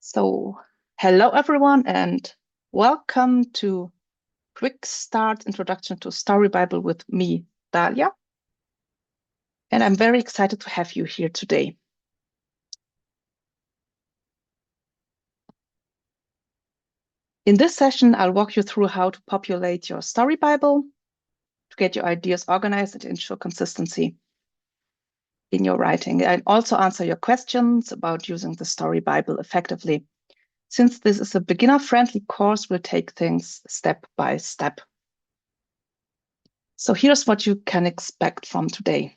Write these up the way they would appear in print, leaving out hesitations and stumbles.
So, hello everyone, and welcome to Quick Start Introduction to Story Bible with me, Dalia. And I'm very excited to have you here today. In this session, I'll walk you through how to populate your Story Bible, to get your ideas organized and ensure consistency in your writing. I'll also answer your questions about using the Story Bible effectively. Since this is a beginner-friendly course, we'll take things step by step. So here's what you can expect from today.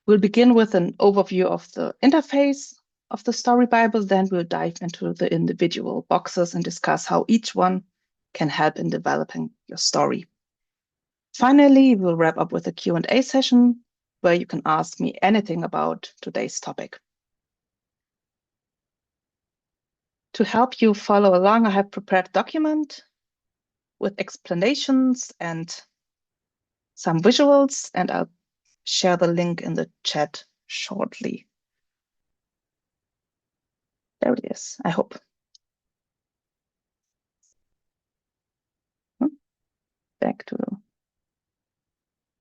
We'll begin with an overview of the interface of the Story Bible, then we'll dive into the individual boxes and discuss how each one can help in developing your story. Finally, we'll wrap up with a Q&A session where you can ask me anything about today's topic. To help you follow along, I have prepared a document with explanations and some visuals, and I'll share the link in the chat shortly. There it is, I hope. Back to.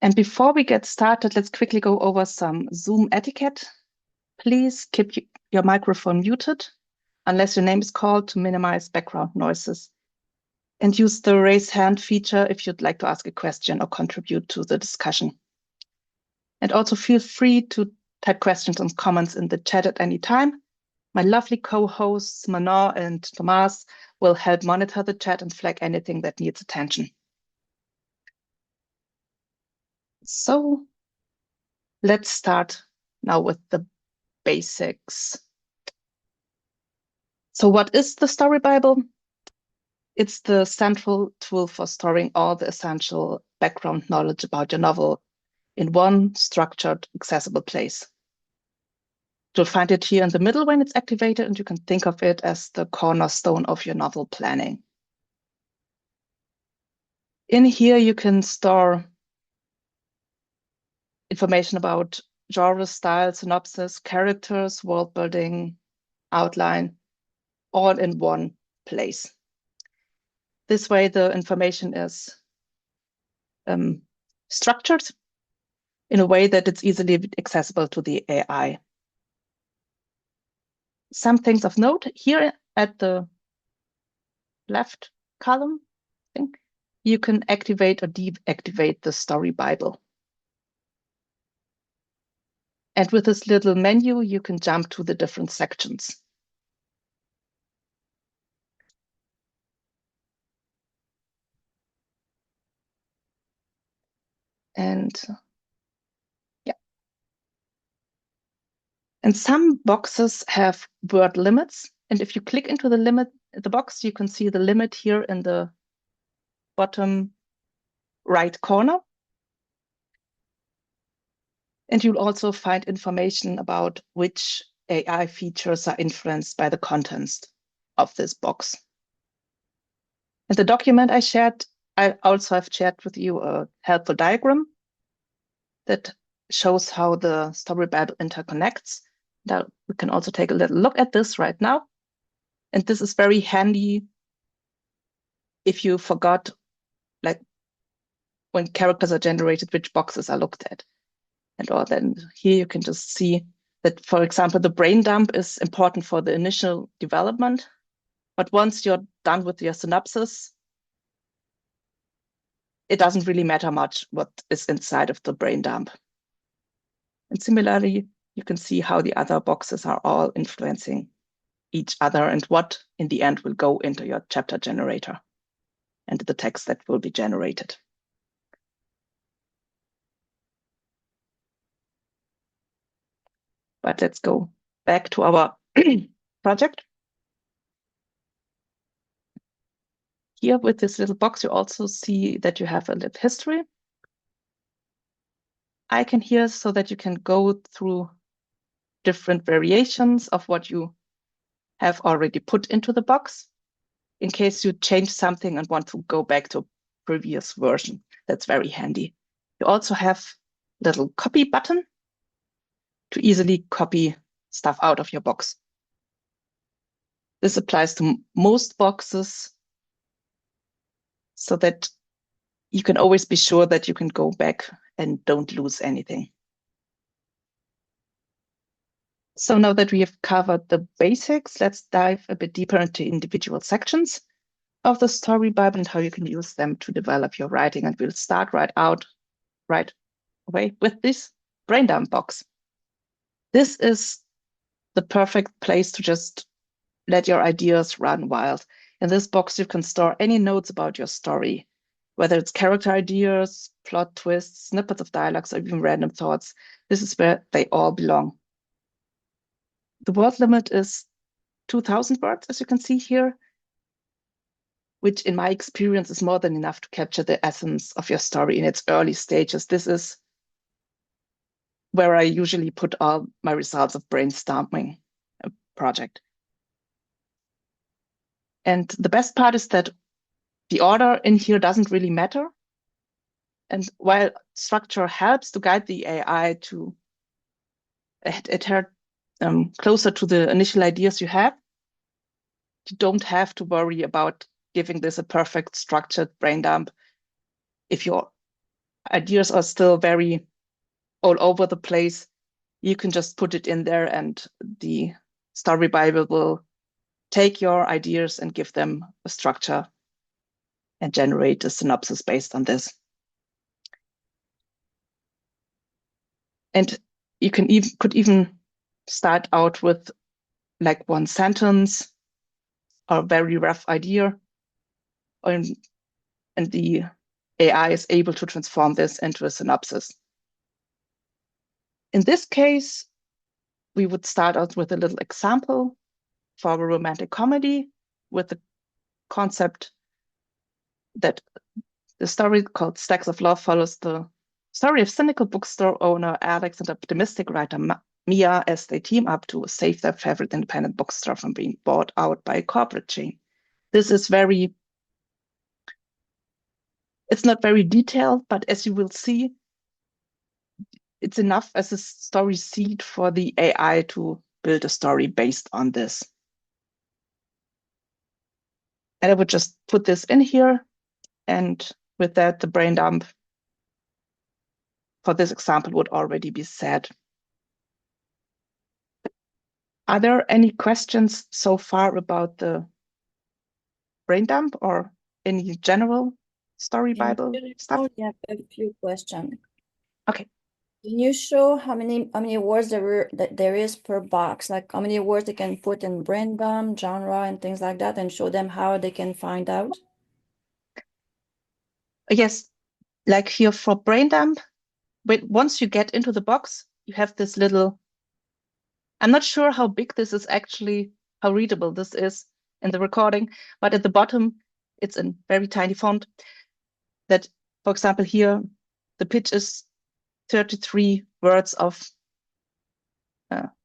And before we get started, let's quickly go over some Zoom etiquette. Please keep your microphone muted unless your name is called to minimize background noises. And use the raise hand feature if you'd like to ask a question or contribute to the discussion. And also feel free to type questions and comments in the chat at any time. My lovely co-hosts Manon and Thomas will help monitor the chat and flag anything that needs attention. So let's start now with the basics. So what is the Story Bible? It's the central tool for storing all the essential background knowledge about your novel in one structured, accessible place. You'll find it here in the middle when it's activated, and you can think of it as the cornerstone of your novel planning. In here, you can store information about genre, style, synopsis, characters, world building, outline, all in one place. This way, the information is structured in a way that it's easily accessible to the AI. Some things of note here at the left column, I think, you can activate or deactivate the Story Bible. And with this little menu, you can jump to the different sections. And yeah. And some boxes have word limits. And if you click into the box, you can see the limit here in the bottom right corner. And you'll also find information about which AI features are influenced by the contents of this box. In the document I shared, I also have shared with you a helpful diagram that shows how the Story Bible interconnects. Now we can also take a little look at this right now. And this is very handy if you forgot, like when characters are generated, which boxes are looked at. And all then here you can just see that, for example, the brain dump is important for the initial development. But once you're done with your synopsis, it doesn't really matter much what is inside of the brain dump. And similarly, you can see how the other boxes are all influencing each other and what in the end will go into your chapter generator and the text that will be generated. But let's go back to our project. Here with this little box, you also see that you have a little history icon here so that you can go through different variations of what you have already put into the box in case you change something and want to go back to a previous version. That's very handy. You also have a little copy button to easily copy stuff out of your box. This applies to most boxes so that you can always be sure that you can go back and don't lose anything. So now that we have covered the basics, let's dive a bit deeper into individual sections of the story Bible and how you can use them to develop your writing. And we'll start right away with this brain dump box. This is the perfect place to just let your ideas run wild. In this box, you can store any notes about your story, whether it's character ideas, plot twists, snippets of dialogues, or even random thoughts. This is where they all belong. The word limit is 2,000 words, as you can see here, which in my experience is more than enough to capture the essence of your story in its early stages. This is where I usually put all my results of brainstorming a project. And the best part is that the order in here doesn't really matter. And while structure helps to guide the AI to adhere closer to the initial ideas you have, you don't have to worry about giving this a perfect structured brain dump. If your ideas are still very all over the place, you can just put it in there and the Story Bible will take your ideas and give them a structure and generate a synopsis based on this. And you could even start out with like one sentence or a very rough idea, and the AI is able to transform this into a synopsis. In this case, we would start out with a little example for a romantic comedy with the concept that the story called Stacks of Love follows the story of cynical bookstore owner Alex and optimistic writer Mia as they team up to save their favorite independent bookstore from being bought out by a corporate chain. This is it's not very detailed, but as you will see, it's enough as a story seed for the AI to build a story based on this. And I would just put this in here. And with that, the brain dump for this example would already be set. Are there any questions so far about the brain dump or any general story Bible stuff? Yeah, a few questions. Okay. Can you show how many words there is per box? Like how many words they can put in brain dump, genre, and things like that, and show them how they can find out? Yes, like here for brain dump, once you get into the box, you have this little, I'm not sure how big this is actually, how readable this is in the recording, but at the bottom, it's in very tiny font that, for example, here, the pitch is 33 words of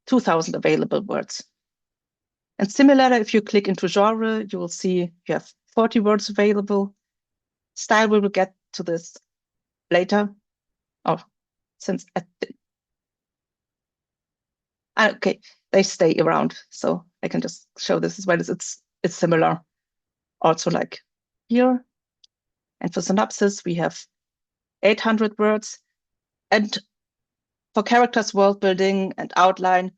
2,000 available words. And similarly, if you click into genre, you will see you have 40 words available. Style, we will get to this later. Oh, since okay, they stay around, so I can just show this as well as it's similar. Also like here. And for synopsis, we have 800 words. And for characters, world building, and outline,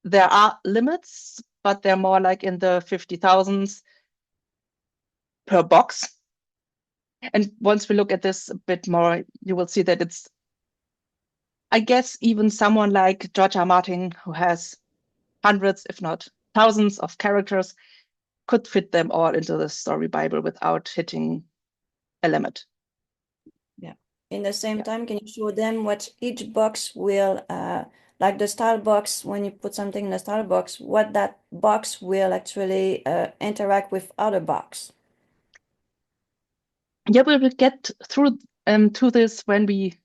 there are limits, but they're more like in the 50,000s per box. And once we look at this a bit more, you will see that it's, I guess, even someone like George R. Martin, who has hundreds, if not thousands of characters, could fit them all into the story Bible without hitting a limit. Yeah. In the same time, can you show them what each box will, like the style box, when you put something in the style box, what that box will actually interact with other box? Yeah, we will get through to this when we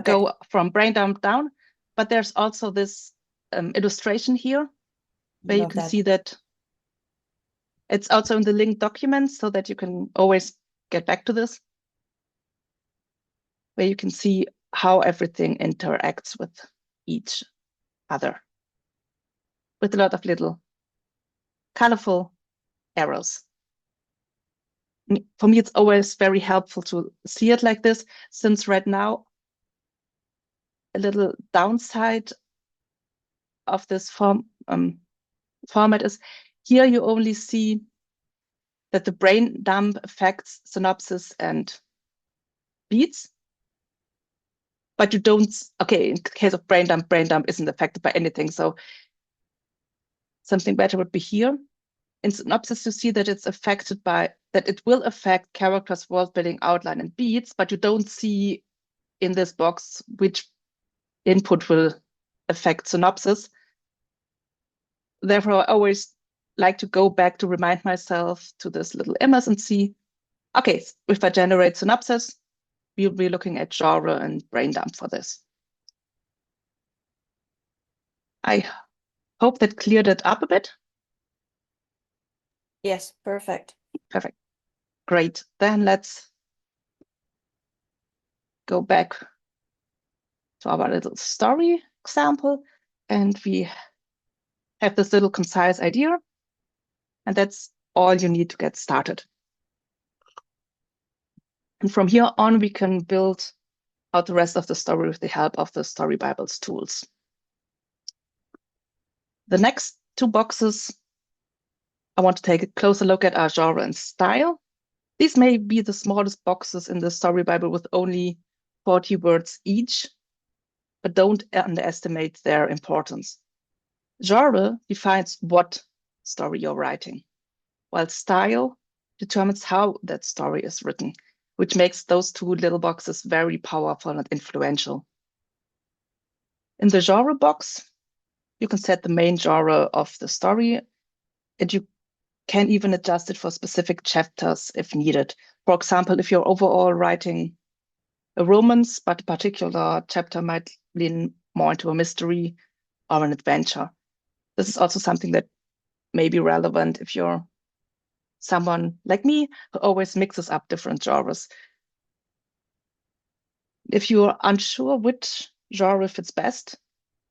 go from brain dump down, but there's also this illustration here where you can see that it's also in the linked documents so that you can always get back to this, where you can see how everything interacts with each other with a lot of little colorful arrows. For me, it's always very helpful to see it like this, since right now, a little downside of this format is here you only see that the brain dump affects synopsis and beats, but you don't, okay, in case of brain dump isn't affected by anything. So something better would be here. In synopsis, you see that it's affected by, that it will affect characters, world building, outline, and beats, but you don't see in this box which input will affect synopsis. Therefore, I always like to go back to remind myself to this little image and see, okay, if I generate synopsis, we'll be looking at genre and brain dump for this. I hope that cleared it up a bit. Yes, perfect. Perfect. Great. Then let's go back to our little story example. And we have this little concise idea. And that's all you need to get started. And from here on, we can build out the rest of the story with the help of the Story Bible's tools. The next two boxes, I want to take a closer look at our genre and style. These may be the smallest boxes in the Story Bible with only 40 words each, but don't underestimate their importance. Genre defines what story you're writing, while style determines how that story is written, which makes those two little boxes very powerful and influential. In the genre box, you can set the main genre of the story, and you can even adjust it for specific chapters if needed. For example, if you're overall writing a romance, but a particular chapter might lean more into a mystery or an adventure. This is also something that may be relevant if you're someone like me who always mixes up different genres. If you're unsure which genre fits best,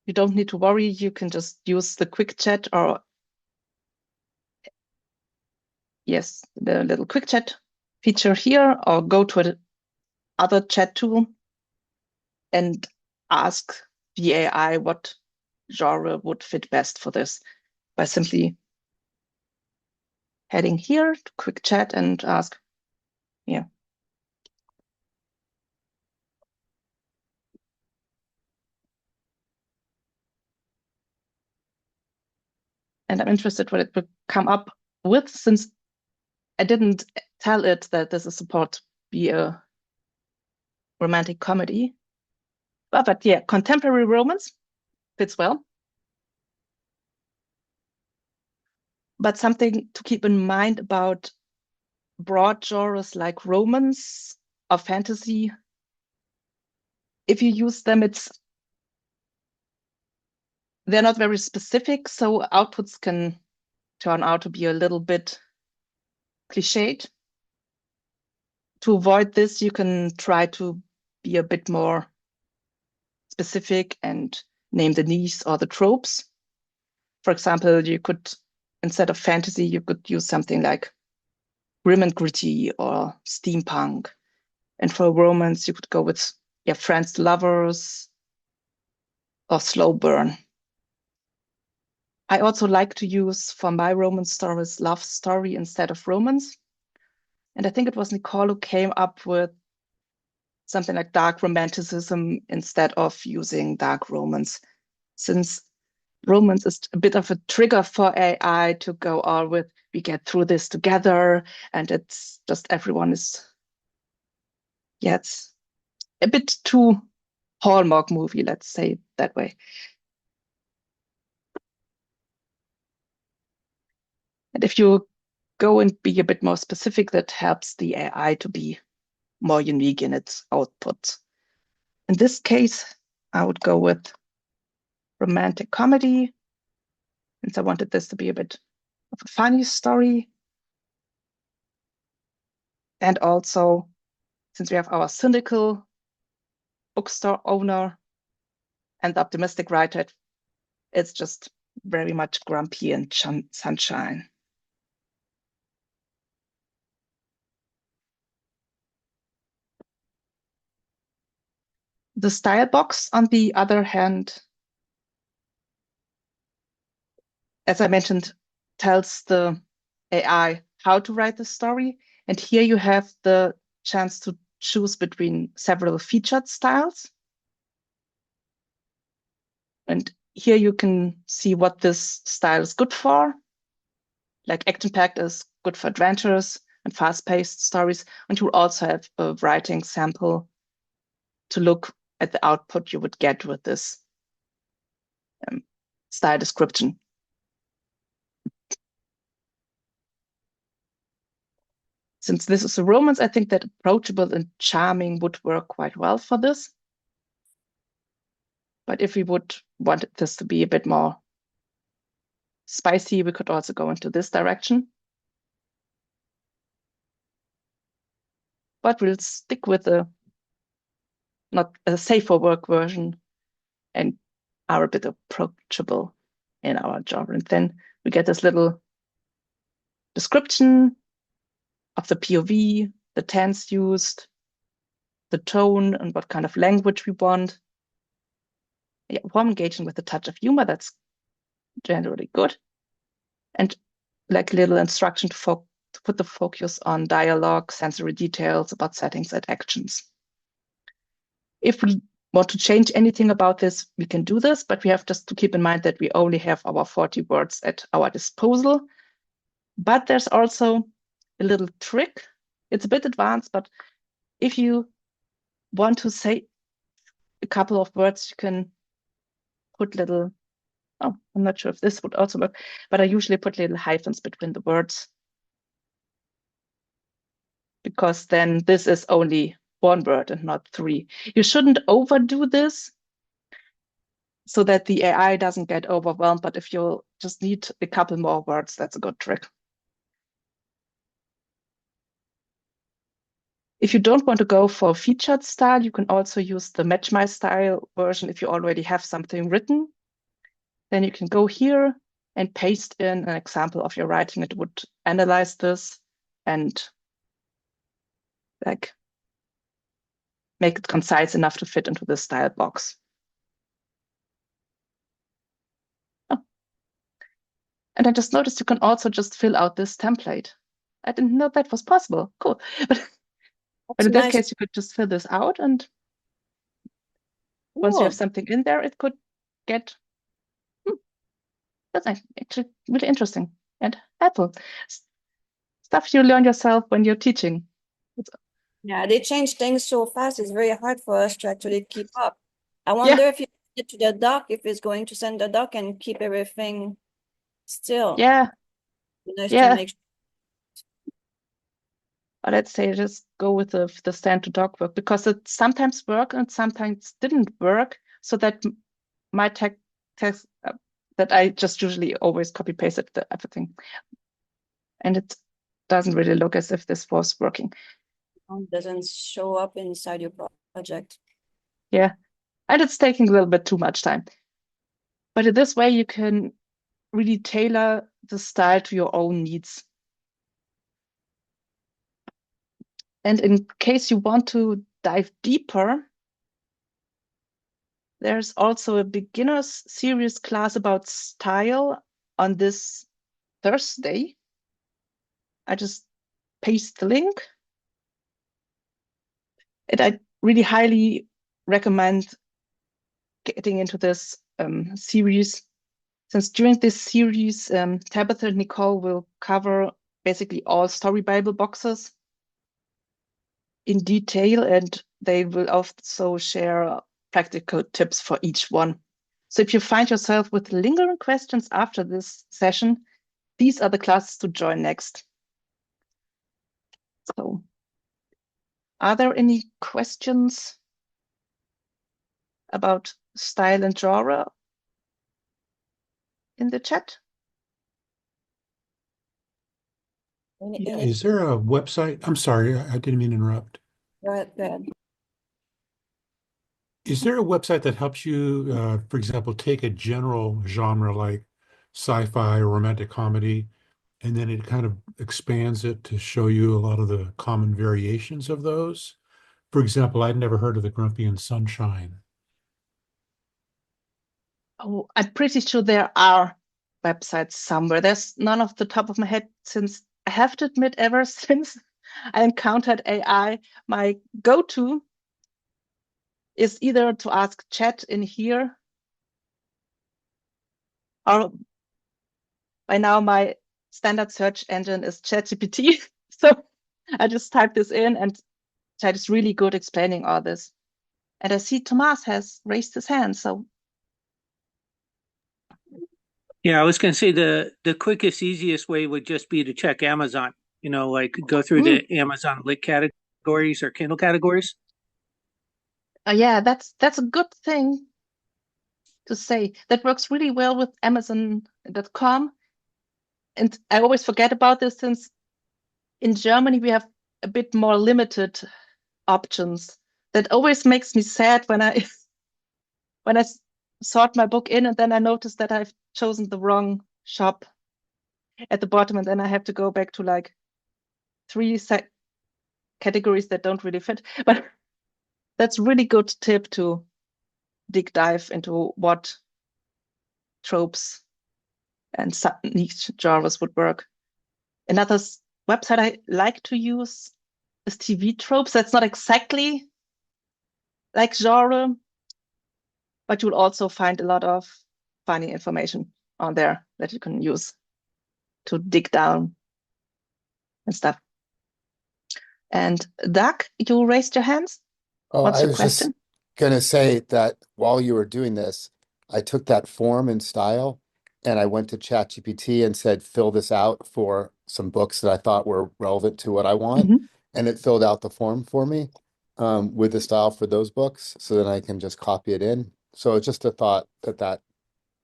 you don't need to worry. You can just use the quick chat or, yes, the little quick chat feature here, or go to another chat tool and ask the AI what genre would fit best for this by simply heading here to quick chat and ask, yeah. And I'm interested what it will come up with, since I didn't tell it that this is supposed to be a romantic comedy. But yeah, contemporary romance fits well. But something to keep in mind about broad genres like romance or fantasy, if you use them, they're not very specific, so outputs can turn out to be a little bit cliched. To avoid this, you can try to be a bit more specific and name the niche or the tropes. For example, you could, instead of fantasy, you could use something like grim and gritty or steampunk. And for romance, you could go with friends to lovers or slow burn. I also like to use for my romance stories love story instead of romance. And I think it was Nicole who came up with something like dark romanticism instead of using dark romance, since romance is a bit of a trigger for AI to go all with, we get through this together, and it's just everyone is, yeah, it's a bit too Hallmark movie, let's say it that way. And if you go and be a bit more specific, that helps the AI to be more unique in its output. In this case, I would go with romantic comedy, since I wanted this to be a bit of a funny story. And also, since we have our cynical bookstore owner and the optimistic writer, it's just very much grumpy and sunshine. The style box, on the other hand, as I mentioned, tells the AI how to write the story. And here you have the chance to choose between several featured styles. And here you can see what this style is good for. Like action-packed is good for adventures and fast-paced stories. And you also have a writing sample to look at the output you would get with this style description. Since this is a romance, I think that approachable and charming would work quite well for this. But if we would want this to be a bit more spicy, we could also go into this direction. But we'll stick with a not a safe for work version and are a bit approachable in our genre. And then we get this little description of the POV, the tense used, the tone, and what kind of language we want. Yeah, warm engaging with a touch of humor, that's generally good. And like little instruction to put the focus on dialogue, sensory details about settings and actions. If we want to change anything about this, we can do this, but we have just to keep in mind that we only have our 40 words at our disposal. But there's also a little trick. It's a bit advanced, but if you want to say a couple of words, you can put little, oh, I'm not sure if this would also work, but I usually put little hyphens between the words, because then this is only one word and not three. You shouldn't overdo this so that the AI doesn't get overwhelmed, but if you just need a couple more words, that's a good trick. If you don't want to go for a featured style, you can also use the Match My Style version if you already have something written. Then you can go here and paste in an example of your writing. It would analyze this and like make it concise enough to fit into the style box. Oh. And I just noticed you can also just fill out this template. I didn't know that was possible. Cool. But in this case, you could just fill this out, and once you have something in there, it could get, that's actually really interesting and helpful. Stuff you learn yourself when you're teaching. Yeah, they change things so fast, it's very hard for us to actually keep up. I wonder if you send it to the doc, if it's going to send the doc and keep everything still. Yeah. Nice Yeah. to make sure. Or let's say just go with the stand to doc work, because it sometimes worked and sometimes didn't work. So that my text that I just usually always copy pasted everything, and it doesn't really look as if this was working. It doesn't show up inside your project. Yeah, and it's taking a little bit too much time. But in this way, you can really tailor the style to your own needs. And in case you want to dive deeper, there's also a beginner's series class about style on this Thursday. I just paste the link. And I really highly recommend getting into this series, since during this series, Tabitha and Nicole will cover basically all Story Bible boxes in detail, and they will also share practical tips for each one. So if you find yourself with lingering questions after this session, these are the classes to join next. So, are there any questions about style and genre in the chat? Yeah, is there a website? I'm sorry, I didn't mean to interrupt. Go ahead. Is there a website that helps you, for example, take a general genre like sci-fi or romantic comedy, and then it kind of expands it to show you a lot of the common variations of those? For example, I'd never heard of the Grumpy and Sunshine. Oh, I'm pretty sure there are websites somewhere. There's none off the top of my head, since I have to admit, ever since I encountered AI, my go-to is either to ask chat in here, or by now my standard search engine is ChatGPT. So I just type this in and chat is really good explaining all this. And I see Tomas has raised his hand. So Yeah, I was going to say the quickest, easiest way would just be to check Amazon. You know, like go through the Amazon lit categories or Kindle categories. yeah, that's a good thing to say. That works really well with Amazon.com. And I always forget about this, since in Germany we have a bit more limited options. That always makes me sad when I when I sort my book in and then I notice that I've chosen the wrong shop at the bottom, and then I have to go back to like three categories that don't really fit. But that's really good tip to dive into what tropes and niche genres would work. Another website I like to use is TV tropes. That's not exactly like genre, but you'll also find a lot of funny information on there that you can use to dig down and stuff. And Doug, you raised your hands. Oh, What's I your was just question? gonna say that while you were doing this, I took that form and style and I went to ChatGPT and said, fill this out for some books that I thought were relevant to what I want. Mhm. And it filled out the form for me with the style for those books. So then I can just copy it in. So it's just a thought that Yeah,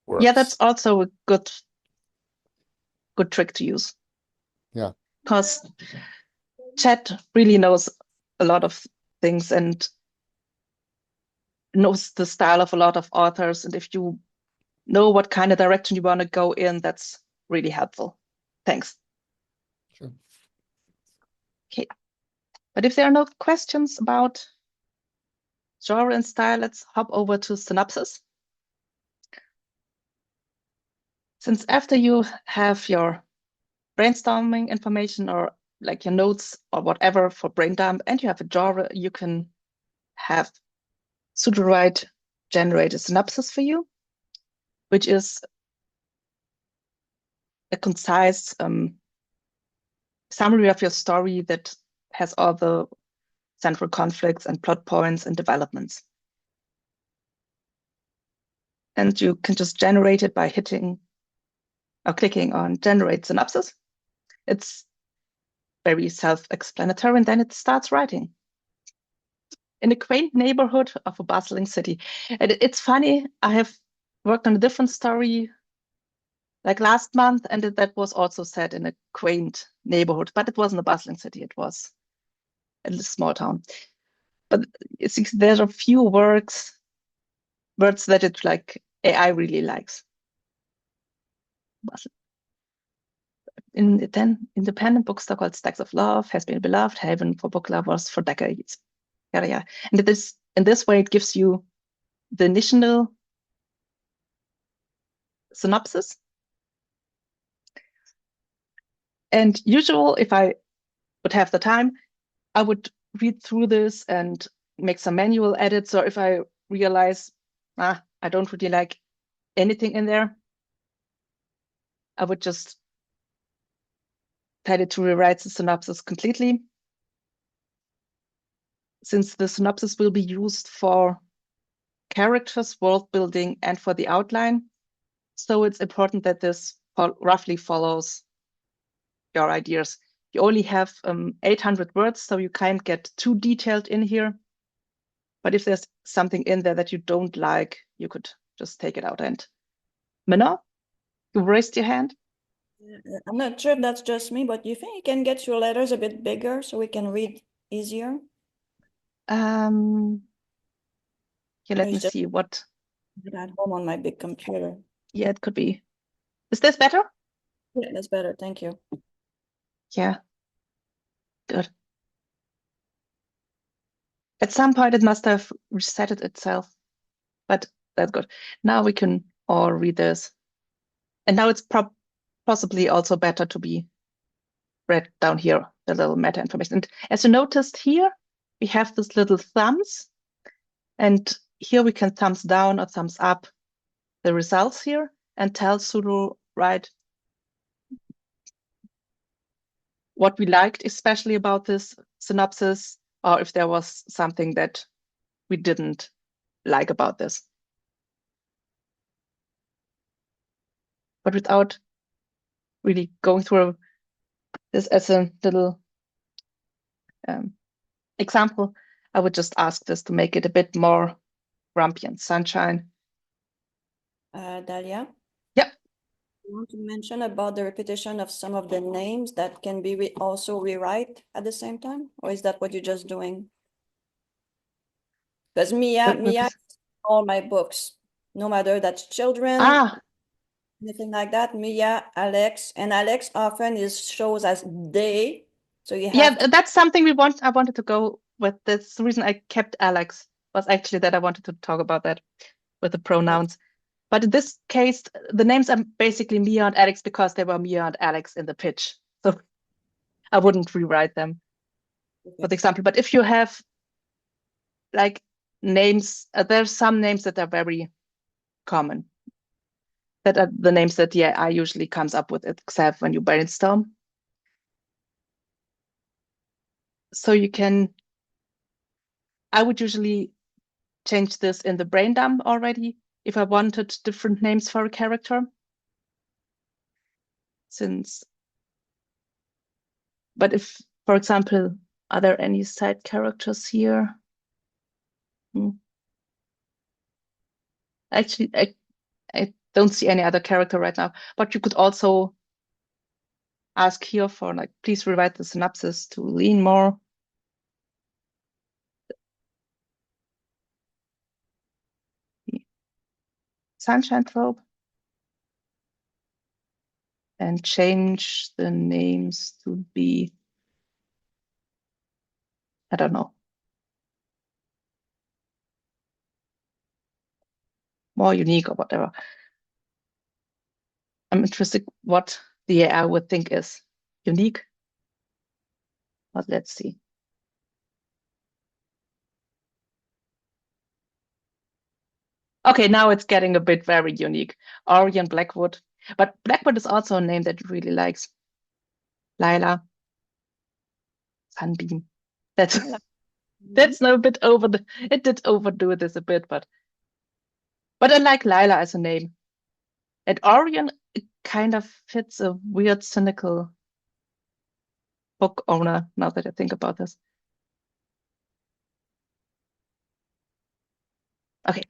works. that's also a good trick to use. Yeah. Because Chat really knows a lot of things and knows the style of a lot of authors. And if you know what kind of direction you want to go in, that's really helpful. Thanks. Sure. Okay. But if there are no questions about genre and style, let's hop over to synopsis. Since after you have your brainstorming information or like your notes or whatever for brain dump, and you have a genre, you can have pseudowrite generate a synopsis for you, which is a concise summary of your story that has all the central conflicts and plot points and developments. And you can just generate it by hitting or clicking on generate synopsis. It's very self-explanatory, and then it starts writing. In a quaint neighborhood of a bustling city. And it's funny, I have worked on a different story like last month, and that was also set in a quaint neighborhood, but it wasn't a bustling city, it was a small town. But there's a few words that it like AI really likes. Independent bookstore called Stacks of Love has been a beloved haven for book lovers for decades. Yeah. And in this way, it gives you the initial synopsis. And usual, if I would have the time, I would read through this and make some manual edits. Or if I realize, I don't really like anything in there, I would just tell it to rewrite the synopsis completely. Since the synopsis will be used for characters, world building, and for the outline, so it's important that this roughly follows your ideas. You only have 800 words, so you can't get too detailed in here. But if there's something in there that you don't like, you could just take it out. And Minna, you raised your hand. I'm not sure if that's just me, but you think you can get your letters a bit bigger so we can read easier? Yeah, let Or me is just see what. at home on my big computer? Yeah, it could be. Is this better? Yeah, that's better. Thank you. Yeah. Good. At some point, it must have resetted itself, but that's good. Now we can all read this. And now it's possibly also better to be read down here, the little meta information. And as you noticed here, we have this little thumbs. And here we can thumbs down or thumbs up the results here and tell Sudo, right, what we liked, especially about this synopsis, or if there was something that we didn't like about this. But without really going through this as a little example, I would just ask this to make it a bit more grumpy and sunshine. Dalia? Yep. You want to mention about the repetition of some of the names that can be also rewrite at the same time? Or is that what you're just doing? Because Mia is all my books, no matter that's children, anything like that. Mia, Alex, and Alex often shows as they. So you have that's something I wanted to go with. This the reason I kept Alex was actually that I wanted to talk about that with the pronouns. But in this case, the names are basically Mia and Alex because they were Mia and Alex in the pitch. So I wouldn't rewrite them, for example. But if you have like names, there's some names that are very common. That are the names that I usually comes up with, except when you brainstorm. So I would usually change this in the brain dump already if I wanted different names for a character. But if, for example, are there any side characters here? Actually, I don't see any other character right now, but you could also ask here for like, please rewrite the synopsis to lean more. Sunshine trope. And change the names to be, I don't know, more unique or whatever. I'm interested what the AI would think is unique. But let's see. Okay, now it's getting a bit very unique. Orion Blackwood. But Blackwood is also a name that really likes. Lila. Sunbeam. That's now a bit it did overdo this a bit, but I like Lila as a name. And Orion, it kind of fits a weird, cynical book owner, now that I think about this. Okay.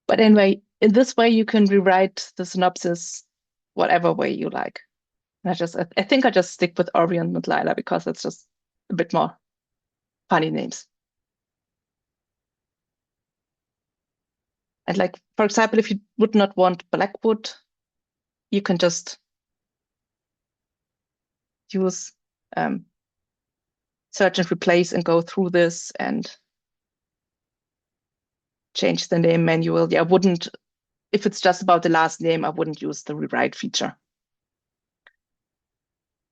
But anyway, in this way, you can rewrite the synopsis whatever way you like. And I think I just stick with Orion and Lila because it's just a bit more funny names. And like, for example, if you would not want Blackwood, you can just use search and replace and go through this and change the name manually. I wouldn't, if it's just about the last name, I wouldn't use the rewrite feature.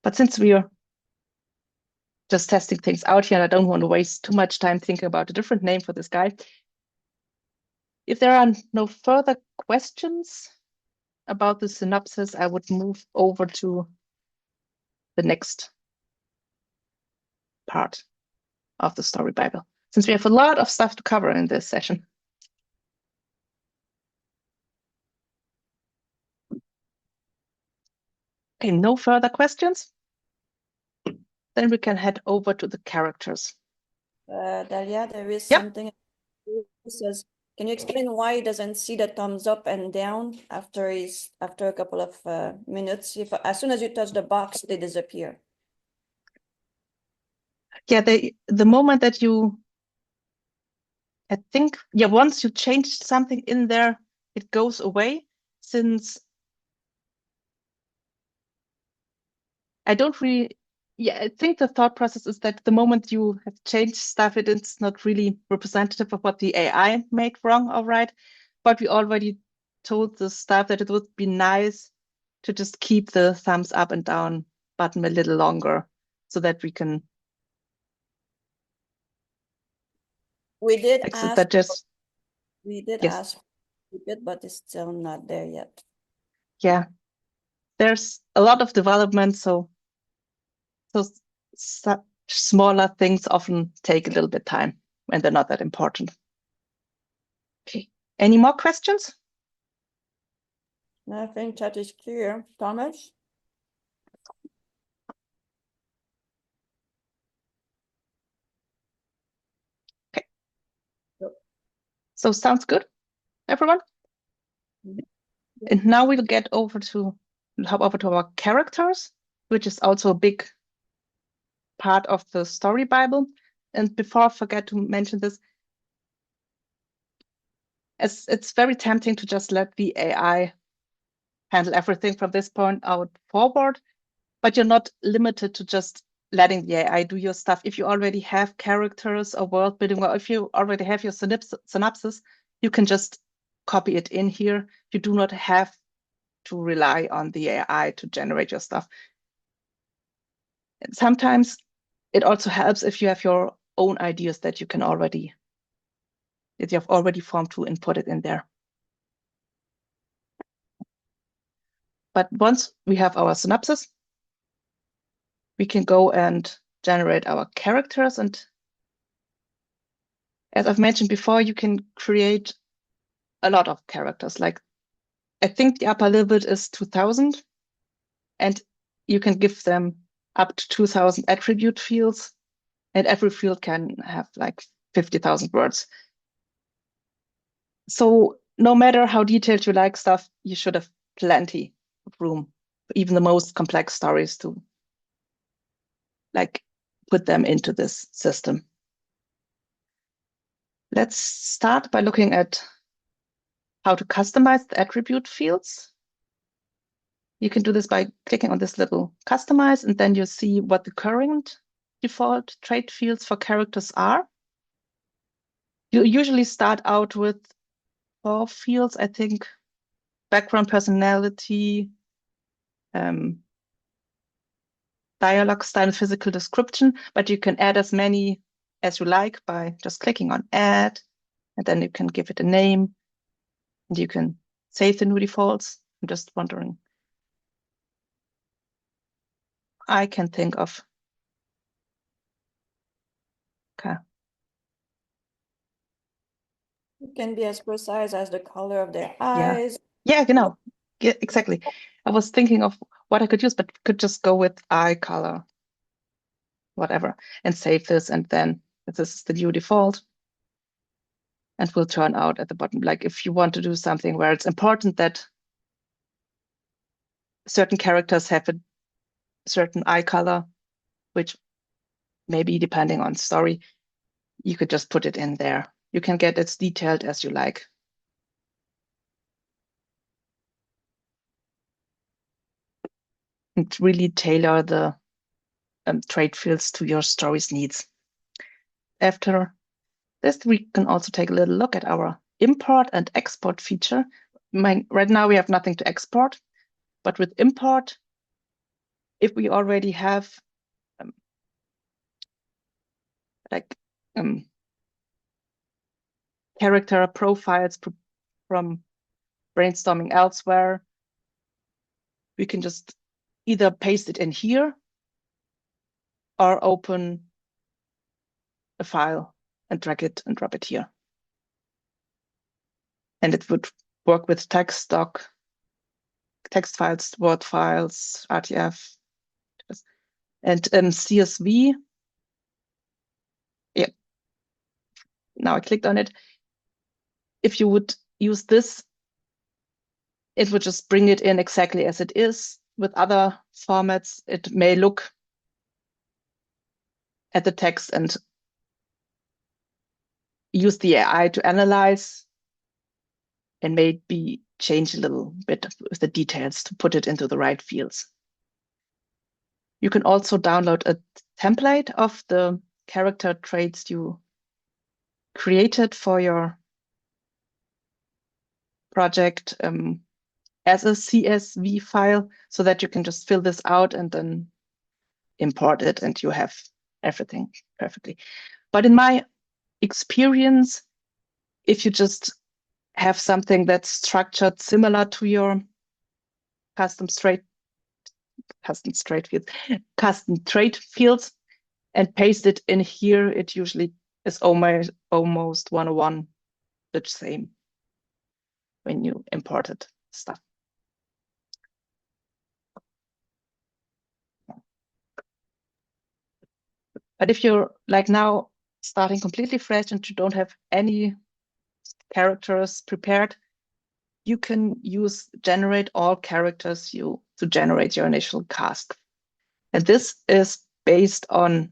But since we are just testing things out here, and I don't want to waste too much time thinking about a different name for this guy. If there are no further questions about the synopsis, I would move over to the next part of the story Bible, since we have a lot of stuff to cover in this session. Okay, no further questions? Then we can head over to the characters. Dalia, there is something it says, can you explain why he doesn't see the thumbs up and down after a couple of minutes? If as soon as you touch the box, they disappear. Yeah, the moment that I think, once you change something in there, it goes away, since I don't really Yeah, I think the thought process is that the moment you have changed stuff, it's not really representative of what the AI made wrong or right. But we already told the staff that it would be nice to just keep the thumbs up and down button a little longer so that we can We did like ask, that just we did yes. ask, it, but it's still not there yet. Yeah. There's a lot of development, so such smaller things often take a little bit time when they're not that important. Okay. Any more questions? I think that is clear. Thomas? So sounds good, everyone? Mhm. And now we'll hop over to our characters, which is also a big part of the story Bible. And before I forget to mention this, as it's very tempting to just let the AI handle everything from this point out forward, but you're not limited to just letting the AI do your stuff. If you already have characters or world building, or if you already have your synopsis, you can just copy it in here. You do not have to rely on the AI to generate your stuff. And sometimes it also helps if you have your own ideas that you have already formed to input it in there. But once we have our synopsis, we can go and generate our characters. And as I've mentioned before, you can create a lot of characters. Like I think the upper limit is 2000, and you can give them up to 2000 attribute fields, and every field can have like 50,000 words. So no matter how detailed you like stuff, you should have plenty of room, even the most complex stories, to like put them into this system. Let's start by looking at how to customize the attribute fields. You can do this by clicking on this little customize, and then you see what the current default trait fields for characters are. You usually start out with 4 fields, I think: background, personality, dialogue style, physical description, but you can add as many as you like by just clicking on add, and then you can give it a name, and you can save the new defaults. I'm just wondering. I can think of. Okay. It can be as precise as the color of their Yeah. eyes. Yeah, genau. Yeah, exactly. I was thinking of what I could use, but could just go with eye color, whatever, and save this, and then this is the new default. And will turn out at the bottom. Like if you want to do something where it's important that certain characters have a certain eye color, which maybe depending on story, you could just put it in there. You can get as detailed as you like. And really tailor the trait fields to your story's needs. After this, we can also take a little look at our import and export feature. Right now we have nothing to export, but with import, if we already have character profiles from brainstorming elsewhere, we can just either paste it in here or open a file and drag it and drop it here. And it would work with text doc, text files, Word files, RTF, and CSV. Yeah. Now I clicked on it. If you would use this, it would just bring it in exactly as it is. With other formats, it may look at the text and use the AI to analyze and maybe change a little bit with the details to put it into the right fields. You can also download a template of the character traits you created for your project as a CSV file so that you can just fill this out and then import it and you have everything perfectly. But in my experience, if you just have something that's structured similar to your custom trait fields and paste it in here, it usually is almost one-on-one the same when you imported stuff. But if you're like now starting completely fresh and you don't have any characters prepared, you can use generate all characters to generate your initial cast. And this is based on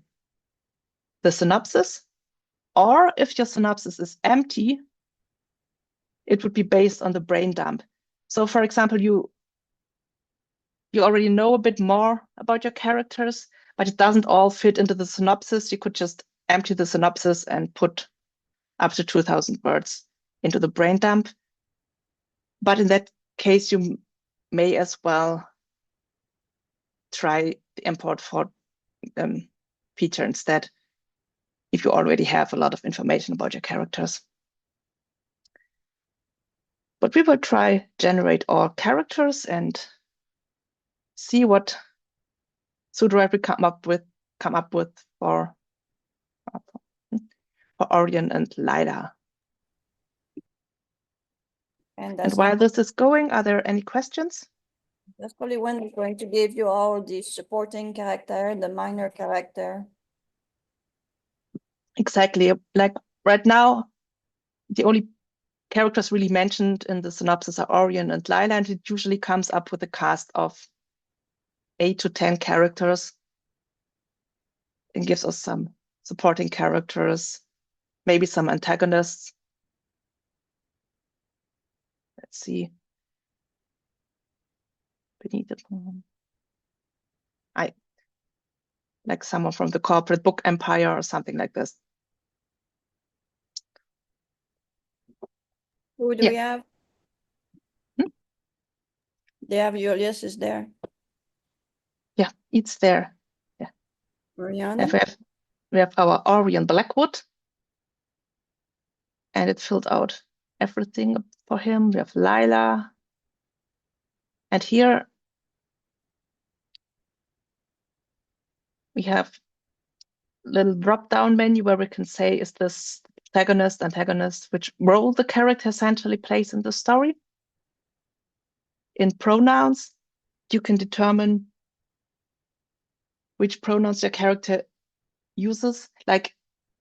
the synopsis, or if your synopsis is empty, it would be based on the brain dump. So for example, you already know a bit more about your characters, but it doesn't all fit into the synopsis. You could just empty the synopsis and put up to 2,000 words into the brain dump. But in that case, you may as well try the import for feature instead, if you already have a lot of information about your characters. But we will try generate all characters and see what pseudo we come up with for Orion and Lila. And And while this is going, are there any questions? that's probably when we're going to give you all the supporting character, the minor character. Exactly. Like right now, the only characters really mentioned in the synopsis are Orion and Lila, and it usually comes up with a cast of 8 to 10 characters and gives us some supporting characters, maybe some antagonists. Let's see. Beneath it. Like someone from the corporate book empire or something like this. Who do we have? They have Julius is there. Yeah, it's there. Yeah. Mariana? We have our Orion Blackwood. And it filled out everything for him. We have Lila. And here we have a little drop-down menu where we can say, is this protagonist, antagonist, which role the character essentially plays in the story. In pronouns, you can determine which pronouns your character uses. Like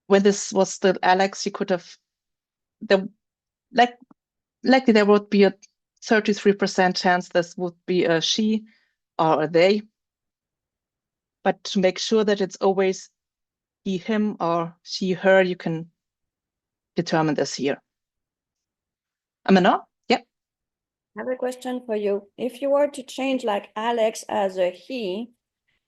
when this was still Alex, you could have, likely there would be a 33% chance this would be a she or a they. But to make sure that it's always he, him, or she, her, you can determine this here. Amanda? Yeah. I have a question for you. If you were to change like Alex as a he,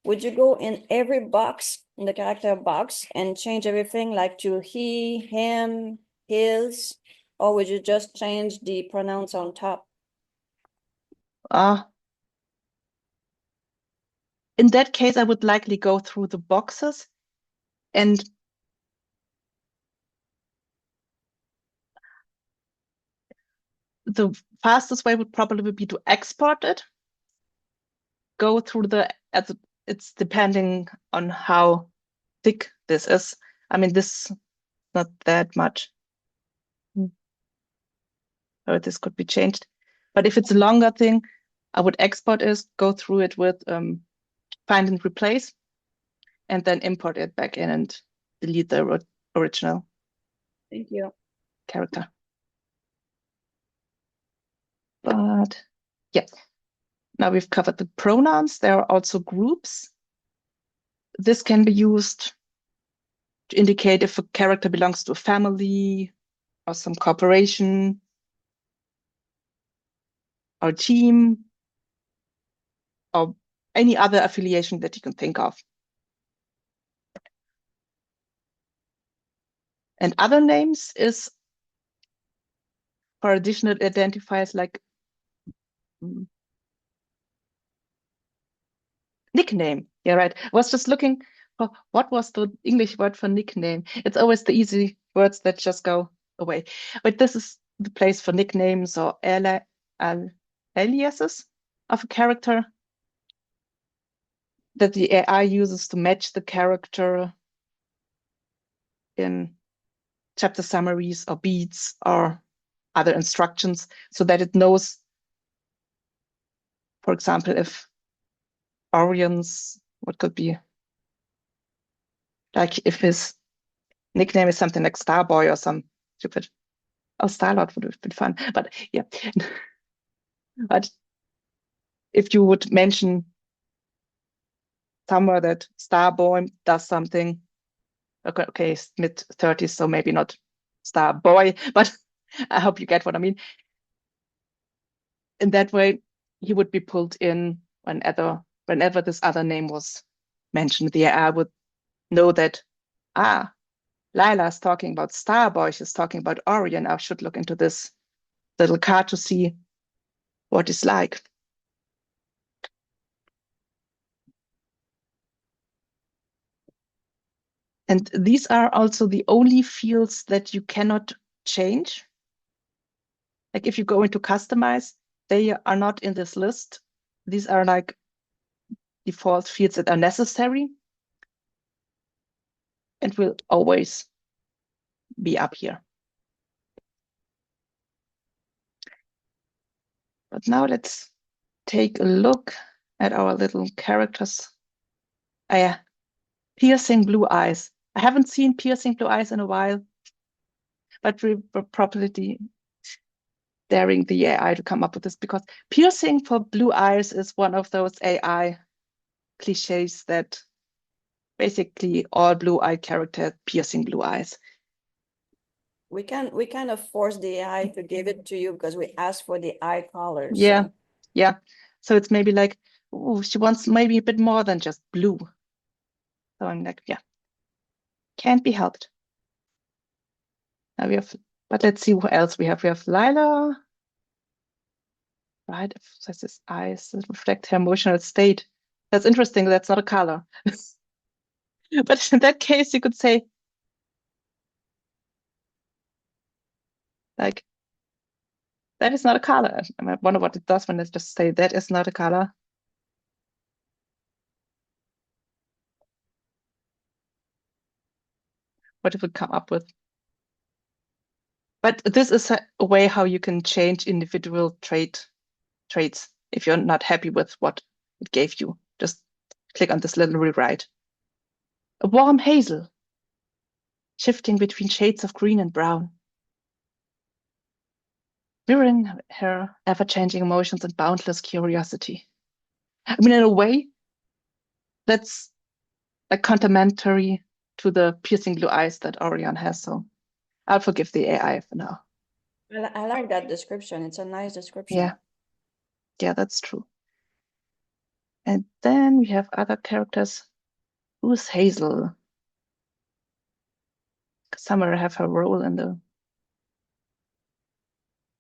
would you go in every box in the character box and change everything like to he, him, his, or would you just change the pronouns on top? In that case, I would likely go through the boxes and the fastest way would probably be to export it, go through it's depending on how thick this is. I mean, this is not that much. Or this could be changed. But if it's a longer thing, I would export it, go through it with find and replace, and then import it back in and delete the original Thank you. character. But yeah, now we've covered the pronouns. There are also groups. This can be used to indicate if a character belongs to a family or some corporation or team or any other affiliation that you can think of. And other names is for additional identifiers like nickname. Yeah, right. I was just looking for what was the English word for nickname. It's always the easy words that just go away. But this is the place for nicknames or aliases of a character that the AI uses to match the character in chapter summaries or beats or other instructions so that it knows, for example, if Orion's, what could be, like if his nickname is something like Starboy or some stupid, oh, Starlord would have been fun, but yeah. But if you would mention somewhere that Starboy does something, okay, it's mid-30s, so maybe not Starboy, but I hope you get what I mean. In that way, he would be pulled in whenever this other name was mentioned. The AI would know that, Lila's talking about Starboy, she's talking about Orion. I should look into this little card to see what it's like. And these are also the only fields that you cannot change. Like if you go into customize, they are not in this list. These are like default fields that are necessary and will always be up here. But now let's take a look at our little characters. Yeah, piercing blue eyes. I haven't seen piercing blue eyes in a while, but we were probably daring the AI to come up with this because piercing for blue eyes is one of those AI cliches that basically all blue-eyed characters piercing blue eyes. We kind of force the AI to give it to you because we asked for the eye color. Yeah, So. yeah. So it's maybe like, oh, she wants maybe a bit more than just blue. So I'm like, yeah, can't be helped. Now we have, but let's see what else we have. We have Lila, right? Says his eyes that reflect her emotional state. That's interesting. That's not a color. But in that case, you could say, like, that is not a color. I wonder what it does when it just say that is not a color. What it would come up with. But this is a way how you can change individual traits if you're not happy with what it gave you. Just click on this little rewrite. A warm hazel, shifting between shades of green and brown, mirroring her ever-changing emotions and boundless curiosity. I mean, in a way, that's like complementary to the piercing blue eyes that Orion has. So I'll forgive the AI for now. I like that description. It's a nice description. Yeah. Yeah, that's true. And then we have other characters. Who's Hazel? Somewhere have her role in the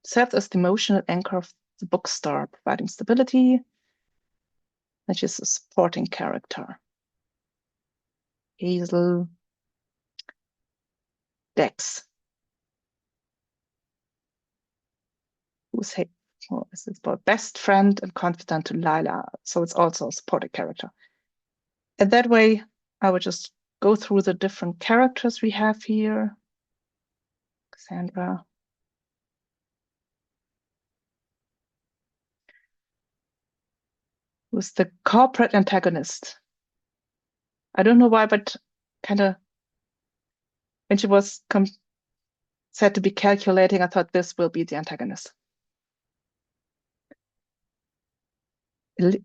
serves as the emotional anchor of the bookstore, providing stability. And she's a supporting character. Hazel. Dex. Who's Hazel? Well, this is about best friend and confidant to Lila. So it's also a supporting character. And that way, I would just go through the different characters we have here. Cassandra. Who's the corporate antagonist. I don't know why, but kind of when she was said to be calculating, I thought this will be the antagonist.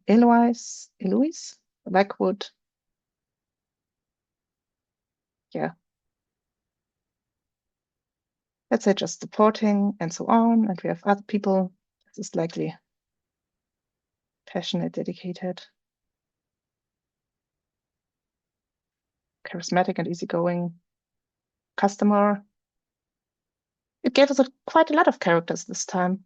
Eloise, Blackwood. Yeah. Let's say just supporting and so on. And we have other people. This is likely passionate, dedicated. charismatic and easygoing customer. It gave us quite a lot of characters this time.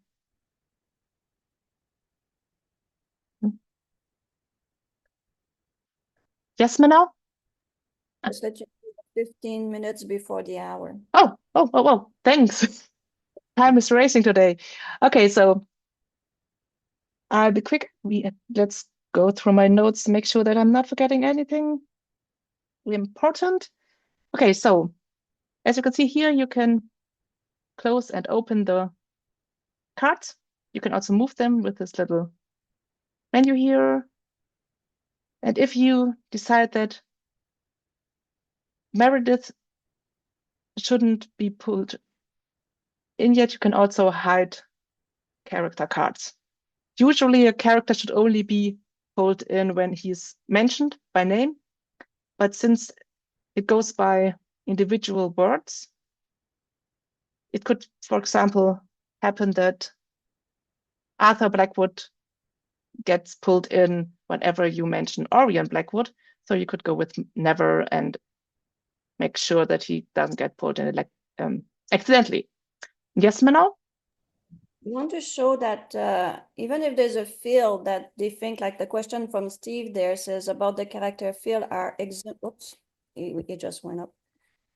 Yes, Minnow? Just let you know, 15 minutes before the hour. Oh, thanks. Time is racing today. Okay, so I'll be quick. Let's go through my notes to make sure that I'm not forgetting anything important. Okay, so as you can see here, you can close and open the cards. You can also move them with this little menu here. And if you decide that Meredith shouldn't be pulled in yet, you can also hide character cards. Usually a character should only be pulled in when he's mentioned by name, but since it goes by individual words, it could, for example, happen that Arthur Blackwood gets pulled in whenever you mention Orion Blackwood. So you could go with never and make sure that he doesn't get pulled in accidentally. Yes, Manal? You want to show that even if there's a field that they think, like the question from Steve there says about the character field are oops, it just went up.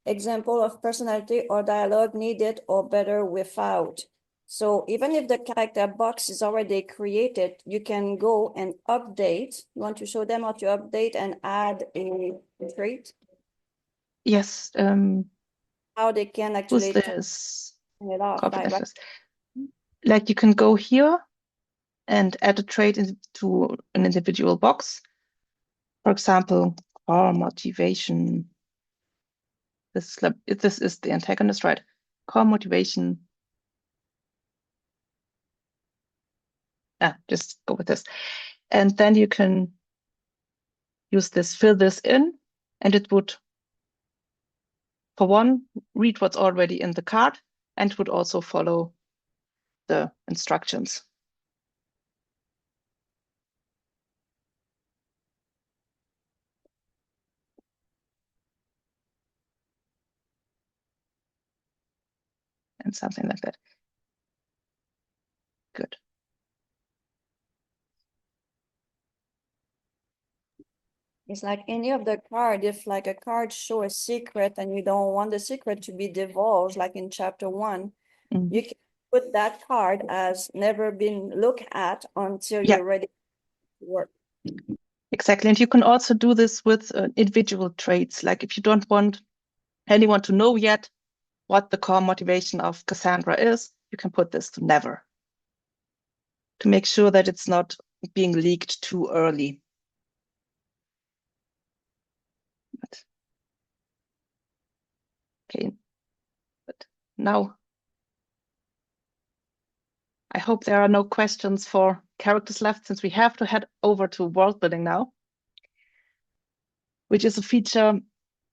Example of personality or dialogue needed or better without. So even if the character box is already created, you can go and update. You want to show them how to update and add a trait? Yes. How they can Who's actually turn this? it off. Like you can go here and add a trait into an individual box. For example, core motivation. This is the antagonist, right? Core motivation. Just go with this. And then you can use this, fill this in, and it would, for one, read what's already in the card and would also follow the instructions. And something like that. Good. It's like any of the card, if like a card show a secret and you don't want the secret to be divulged, like in chapter 1, you can put that card as never been looked at until you're ready to work. Exactly. And you can also do this with individual traits. Like if you don't want anyone to know yet what the core motivation of Cassandra is, you can put this to never, to make sure that it's not being leaked too early. Okay, but now I hope there are no questions for characters left, since we have to head over to world building now, which is a feature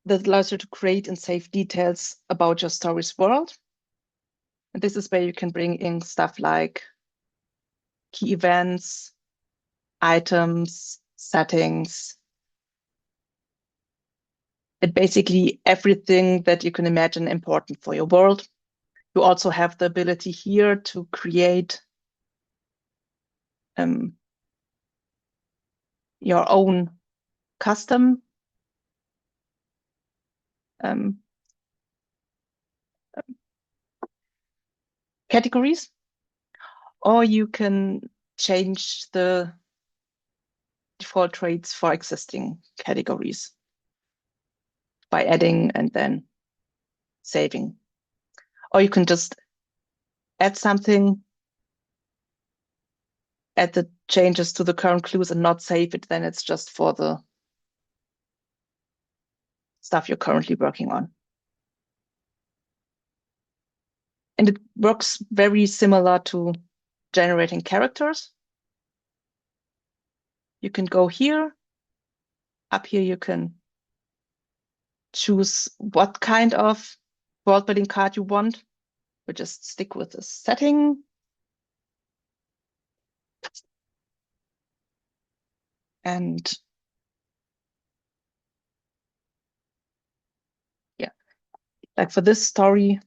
that allows you to create and save details about your story's world. And this is where you can bring in stuff like key events, items, settings, and basically everything that you can imagine important for your world. You also have the ability here to create your own custom categories, or you can change the default traits for existing categories by adding and then saving. Or you can just add something, add the changes to the current clues and not save it, then it's just for the stuff you're currently working on. And it works very similar to generating characters. You can go here. Up here you can choose what kind of world building card you want. We just stick with the setting. And Like for this story,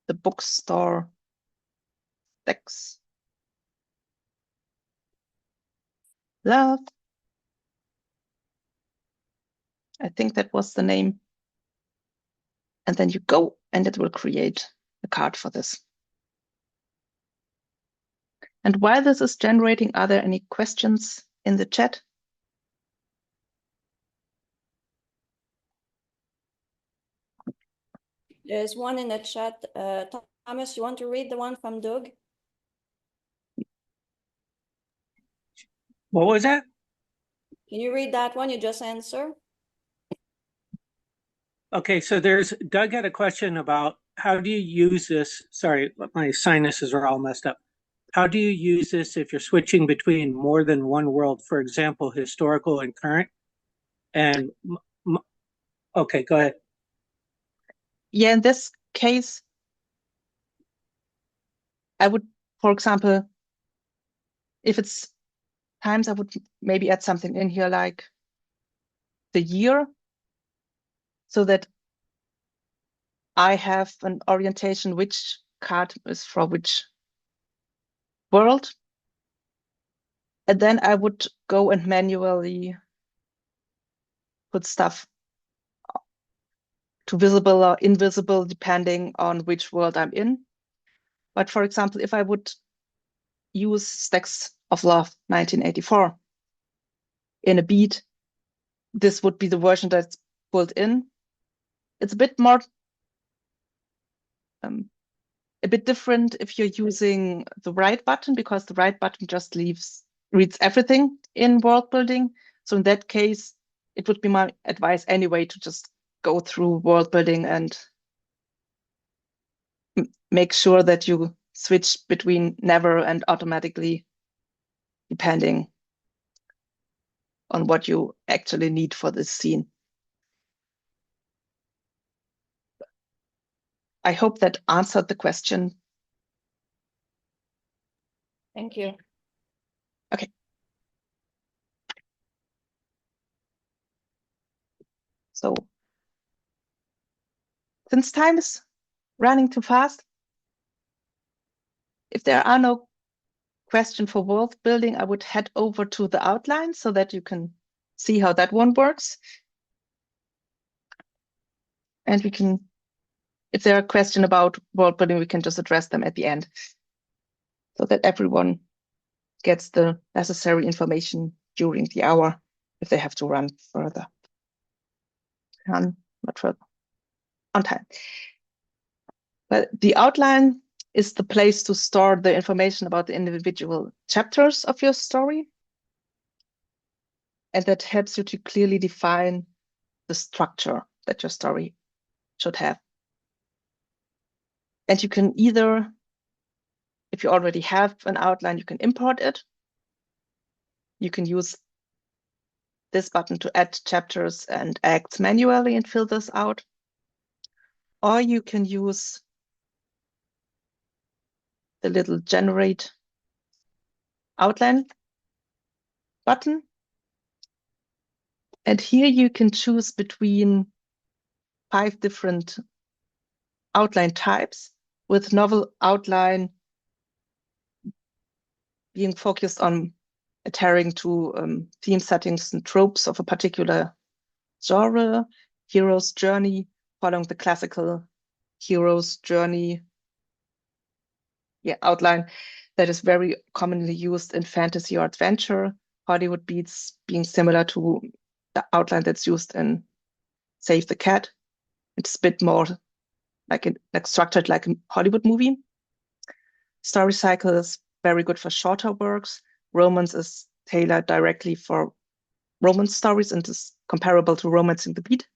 the bookstore Dex Love. I think that was the name. And then you go and it will create a card for this. And while this is generating, are there any questions in the chat? There's one in the chat. Thomas, you want to read the one from Doug? What was that? Can you read that one? You just answer. Okay, so Doug had a question about how do you use this? Sorry, my sinuses are all messed up. How do you use this if you're switching between more than one world, for example, historical and current? And okay, go ahead. Yeah, in this case, I would, for example, if it's times, I would maybe add something in here like the year, so that I have an orientation which card is for which world. And then I would go and manually put stuff to visible or invisible depending on which world I'm in. But for example, if I would use Stacks of Love 1984 in a beat, this would be the version that's pulled in. It's a bit more, a bit different if you're using the right button, because the right button just reads everything in world building. So in that case, it would be my advice anyway to just go through world building and make sure that you switch between never and automatically, depending on what you actually need for this scene. I hope that answered the question. Thank you. Okay. So since time is running too fast, if there are no questions for world building, I would head over to the outline so that you can see how that one works. And we can, if there are questions about world building, we can just address them at the end so that everyone gets the necessary information during the hour if they have to run further. Not further, on time. But the outline is the place to store the information about the individual chapters of your story. And that helps you to clearly define the structure that your story should have. And you can either, if you already have an outline, you can import it. You can use this button to add chapters and acts manually and fill this out. Or you can use the little generate outline button. And here you can choose between 5 different outline types, with novel outline being focused on adhering to theme settings and tropes of a particular genre, hero's journey, following the classical hero's journey outline that is very commonly used in fantasy or adventure. Hollywood beats being similar to the outline that's used in Save the Cat. It's a bit more like structured like a Hollywood movie. Story cycle is very good for shorter works. Romance is tailored directly for romance stories and is comparable to Romancing the Beat.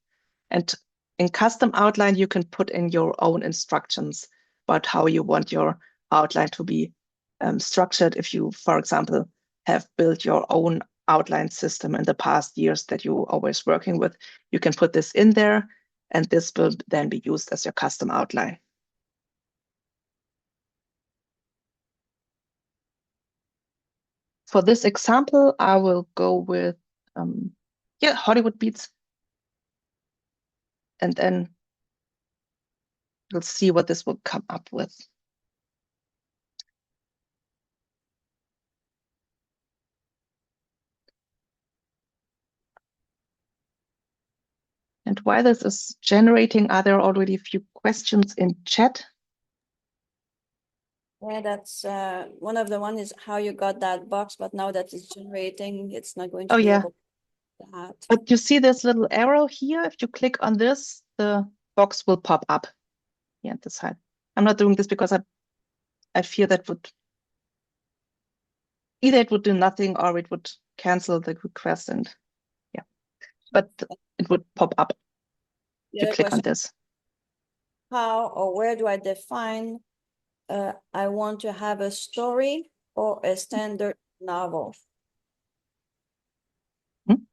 And in custom outline, you can put in your own instructions about how you want your outline to be structured. If you, for example, have built your own outline system in the past years that you're always working with, you can put this in there, and this will then be used as your custom outline. For this example, I will go with Hollywood Beats, and then We'll see what this will come up with. And while this is generating, are there already a few questions in chat? Yeah, that's one of the one is how you got that box, but now that it's generating, it's not going to Oh, be yeah. able to do that. But you see this little arrow here? If you click on this, the box will pop up here at the side. I'm not doing this because I fear that would either it would do nothing or it would cancel the request, and yeah, but it would pop up The if you other click on question, this. how or where do I define I want to have a story or a standard novel? Hmm?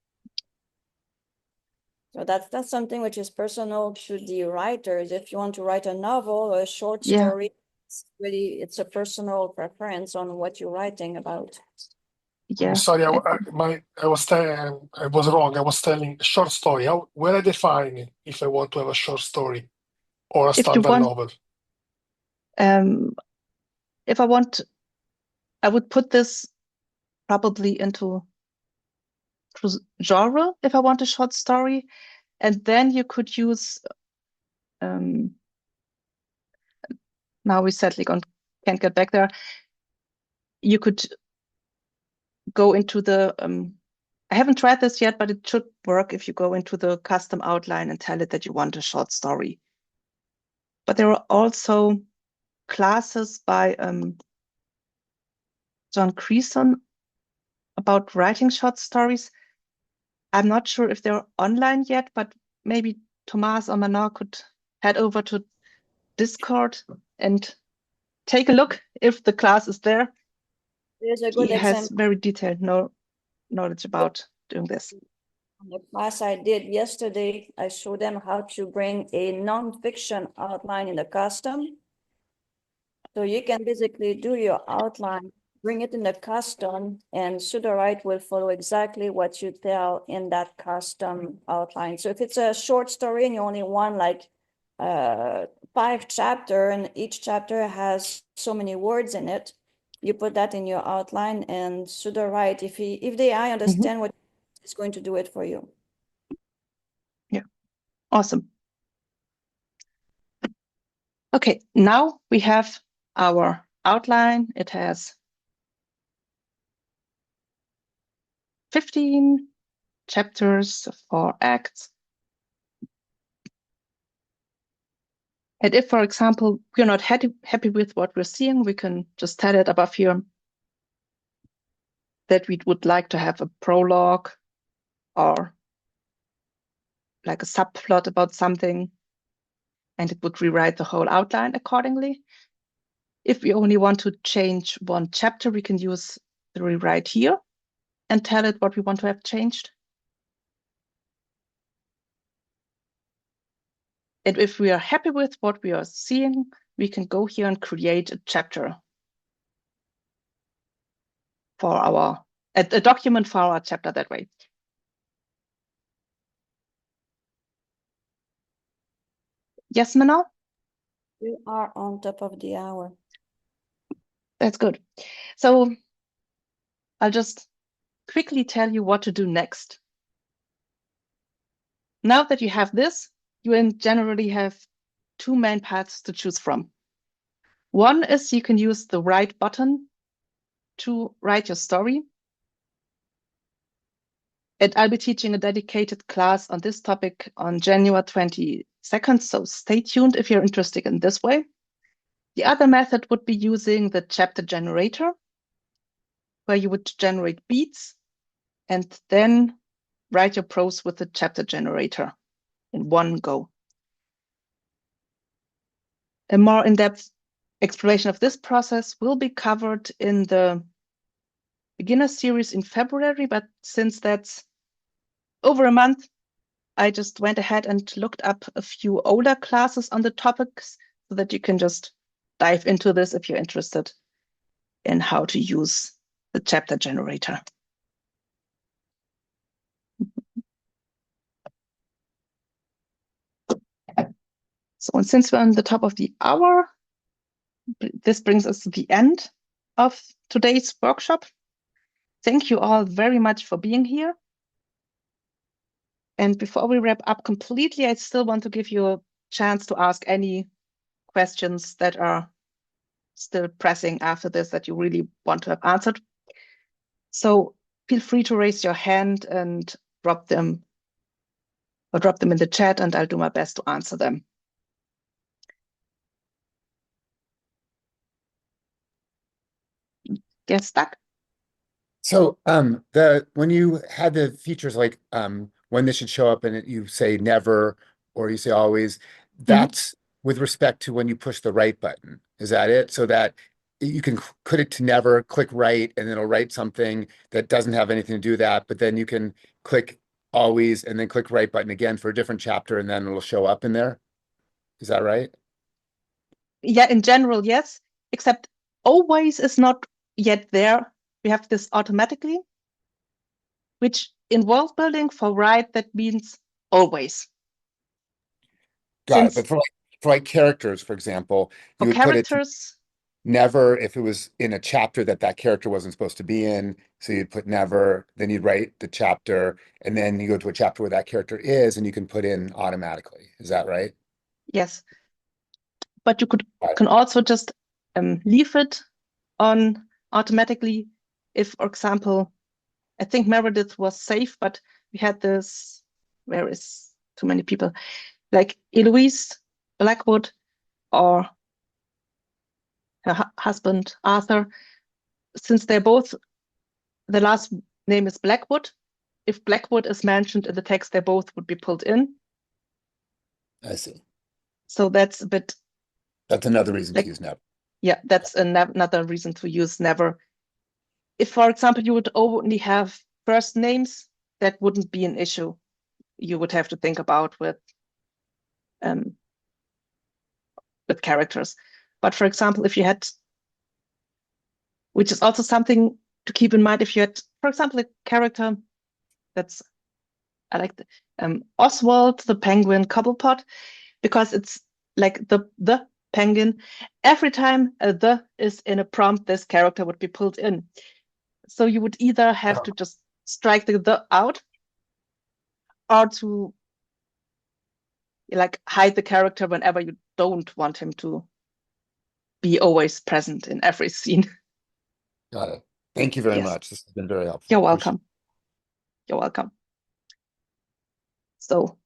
So that's something which is personal to the writers. If you want to write a novel or a short Yeah. story, it's a personal preference on what you're writing about. Yeah. Sorry, I was wrong. I was telling a short story. Where I define if I want to have a short story or a If you standard want, novel. if I want, I would put this probably into genre if I want a short story, and then you could use. Now we sadly can't get back there. You could go into the. I haven't tried this yet, but it should work if you go into the custom outline and tell it that you want a short story. But there are also classes by John Creason about writing short stories. I'm not sure if they're online yet, but maybe Tomas or Manon could head over to Discord and take a look if the class is there. There's a He good has example. very detailed knowledge about doing this. On the class I did yesterday, I showed them how to bring a non-fiction outline in the custom. So you can basically do your outline, bring it in the custom, and Sudowrite will follow exactly what you tell in that custom outline. So if it's a short story and you only want like 5 chapters and each chapter has so many words in it, you put that in your outline, and Sudowrite, if the AI understand what it's going to do it for you. Yeah, awesome. Okay, now we have our outline. It has 15 chapters, 4 acts. And if, for example, we're not happy with what we're seeing, we can just tell it above here that we would like to have a prologue or like a subplot about something, and it would rewrite the whole outline accordingly. If we only want to change one chapter, we can use the rewrite here and tell it what we want to have changed. And if we are happy with what we are seeing, we can go here and create a chapter for a document for our chapter that way. Yes, Manon? You are on top of the hour. That's good. So I'll just quickly tell you what to do next. Now that you have this, you generally have 2 main paths to choose from. One is you can use the write button to write your story. And I'll be teaching a dedicated class on this topic on January 22nd, so stay tuned if you're interested in this way. The other method would be using the chapter generator, where you would generate beats and then write your prose with the chapter generator in one go. A more in-depth exploration of this process will be covered in the beginner series in February, but since that's over a month, I just went ahead and looked up a few older classes on the topics so that you can just dive into this if you're interested in how to use the chapter generator. So, and since we're on the top of the hour, this brings us to the end of today's workshop. Thank you all very much for being here. And before we wrap up completely, I still want to give you a chance to ask any questions that are still pressing after this that you really want to have answered. So feel free to raise your hand and drop them in the chat, and I'll do my best to answer them. Get stuck? So when you had the features like when this should show up and you say never or you say always, that's with respect to when you push the right button. Is that it? So that you can put it to never, click right, and it'll write something that doesn't have anything to do with that, but then you can click always and then click right button again for a different chapter and then it'll show up in there. Is that right? Yeah, in general, yes, except always is not yet there. We have this automatically, which in world building for right, that means always. Got it. But for like characters, for example, you would put it to never if it was in a chapter that character wasn't supposed to be in. So you'd put never, then you'd write the chapter, and then you go to a chapter where that character is, and you can put in automatically. Is that right? Yes. But you can also just leave it on automatically if, for example, I think Meredith was safe, but we had this, where is too many people, like Eloise Blackwood or her husband Arthur, since they're both, the last name is Blackwood. If Blackwood is mentioned in the text, they both would be pulled in. I see. So that's a bit. That's another reason to use never. Yeah, that's another reason to use never. If, for example, you would only have first names, that wouldn't be an issue. You would have to think about with characters. But for example, if you had, which is also something to keep in mind, if you had, for example, a character that's, I like Oswald the Penguin Cobblepot, because it's like the penguin. Every time the is in a prompt, this character would be pulled in. So you would either have to just strike the out, or to like hide the character whenever you don't want him to be always present in every scene. Got it. Thank you very much. This has been very helpful. You're welcome. You're welcome. So,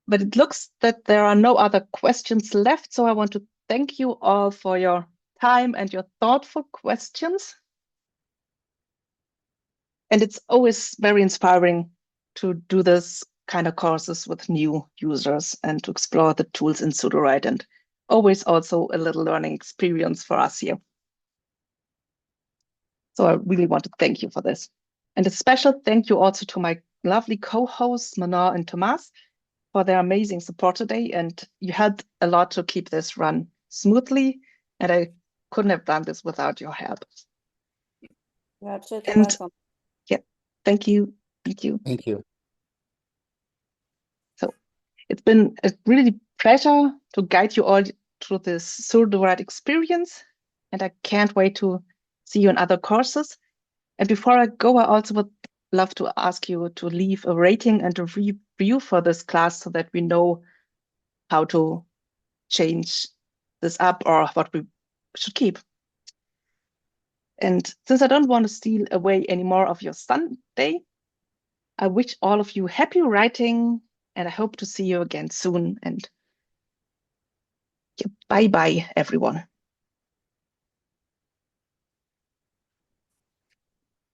but it looks that there are no other questions left. So I want to thank you all for your time and your thoughtful questions. And it's always very inspiring to do this kind of courses with new users and to explore the tools in Sudowrite, and always also a little learning experience for us here. So I really want to thank you for this. And a special thank you also to my lovely co-hosts, Manar and Tomas, for their amazing support today. And you helped a lot to keep this run smoothly. And I couldn't have done this without your help. You're absolutely welcome. Yeah, thank you. Thank you. Thank you. So it's been a really pleasure to guide you all through this Sudowrite experience. And I can't wait to see you in other courses. And before I go, I also would love to ask you to leave a rating and a review for this class so that we know how to change this up or what we should keep. And since I don't want to steal away any more of your Sunday, I wish all of you happy writing, and I hope to see you again soon. And bye-bye, everyone.